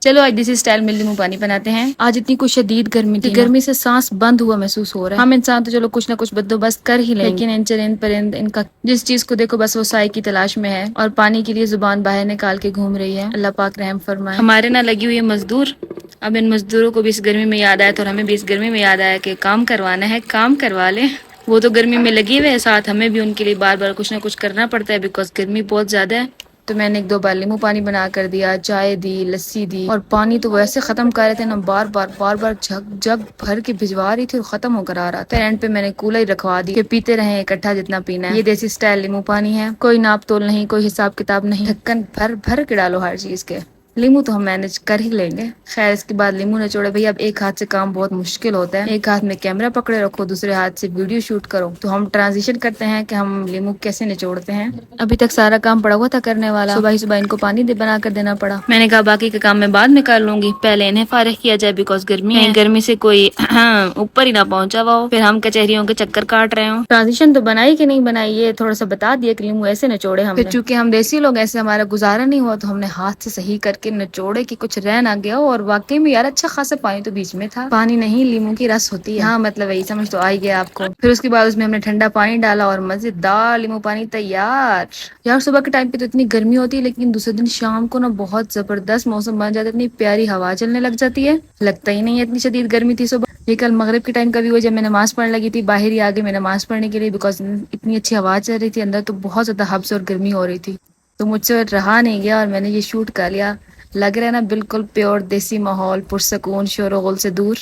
چلو آج دیسی اسٹائل میں لیمو پانی بناتے ہیں. آج اتنی کچھ شدید گرمی تھی، گرمی سے سانس بند ہوا محسوس ہو رہا ہے. ہم انسان تو چلو کچھ نہ کچھ بندوبست کر ہی لیں، لیکن ان چرند پرند ان کا جس چیز کو دیکھو بس وہ سائے کی تلاش میں ہے اور پانی کے لیے زبان باہر نکال کے گھوم رہی ہے. اللہ پاک رحم فرمائے. ہمارے نہ لگی ہوئی ہے مزدور. اب ان مزدوروں کو بھی اس گرمی میں یاد آیا تو ہمیں بھی اس گرمی میں یاد آیا کہ کام کروانا ہے، کام کروا لیں. وہ تو گرمی میں لگی ہوئے، ساتھ ہمیں بھی ان کے لیے بار بار کچھ نہ کچھ کرنا پڑتا ہے بیکاز گرمی بہت زیادہ ہے. تو میں نے 1-2 بار لیمو پانی بنا کر دیا، چائے دی، لسی دی، اور پانی تو ویسے ختم کر رہے تھے نا، بار بار جگ بھر کے بھجوا رہی تھی اور ختم ہو کر آ رہا تھا. اینڈ پہ میں نے کولر ہی رکھوا دی کہ پیتے رہیں اکٹھا جتنا پینا ہے. یہ دیسی اسٹائل لیمو پانی ہے، کوئی ناپ تول نہیں، کوئی حساب کتاب نہیں، ڈھکن بھر کے ڈالو ہر چیز کے. لیمو تو ہم مینج کر ہی لیں گے. خیر اس کے بعد لیمو نچوڑے. بھئی اب ایک ہاتھ سے کام بہت مشکل ہوتا ہے، ایک ہاتھ میں کیمرہ پکڑے رکھو، دوسرے ہاتھ سے ویڈیو شوٹ کرو. تو ہم ٹرانزیشن کرتے ہیں کہ ہم لیمو کیسے نچوڑتے ہیں. ابھی تک سارا کام پڑا ہوا تھا کرنے والا، صبح ان کو پانی بنا کر دینا پڑا. میں نے کہا باقی کا کام میں بعد میں کر لوں گی، پہلے انہیں فارغ کیا جائے بیکاز گرمی ہے، گرمی سے کوئی اوپر ہی نہ پہنچا ہوا ہو، پھر ہم کچہریوں کے چکر کاٹ رہے ہوں. ٹرانزیشن تو بنائی کہ نہیں بنائی یہ تھوڑا سا بتا دیا کہ لیمو ایسے نچوڑے ہم نے. پھر چونکہ ہم دیسی لوگ ایسے ہمارا گزارا نہیں ہوا تو ہم نے ہاتھ سے صحیح کر کے نچوڑے کہ کچھ رہ نہ گیا ہو. اور واقعی میں یار اچھا خاصا پانی تو بیچ میں تھا. پانی نہیں لیمو کی رس ہوتی ہے. ہاں مطلب یہی سمجھ تو آئی گیا آپ کو. پھر اس کے بعد اس میں ہم نے ٹھنڈا پانی ڈالا اور مزیدار لیمو پانی تیار. یار صبح کے ٹائم پہ تو اتنی گرمی ہوتی ہے لیکن دوسرے دن شام کو نا بہت زبردست موسم بن جاتا ہے، اتنی پیاری ہوا چلنے لگ جاتی ہے. لگتا ہی نہیں ہے اتنی شدید گرمی تھی صبح. یہ کل مغرب کے ٹائم کا بھی ہوا جب میں نماز پڑھنے لگی تھی، باہر ہی آگے میں نماز پڑھنے کے لیے بیکاز اتنی اچھی ہوا چل رہی تھی، اندر تو بہت زیادہ حبس اور گرمی ہو رہی تھی. تو مجھ سے رہا نہیں گیا اور میں نے یہ شوٹ کر لیا. لگ رہا ہے نا بالکل پیور دیسی ماحول، پرسکون، شور و غل سے دور.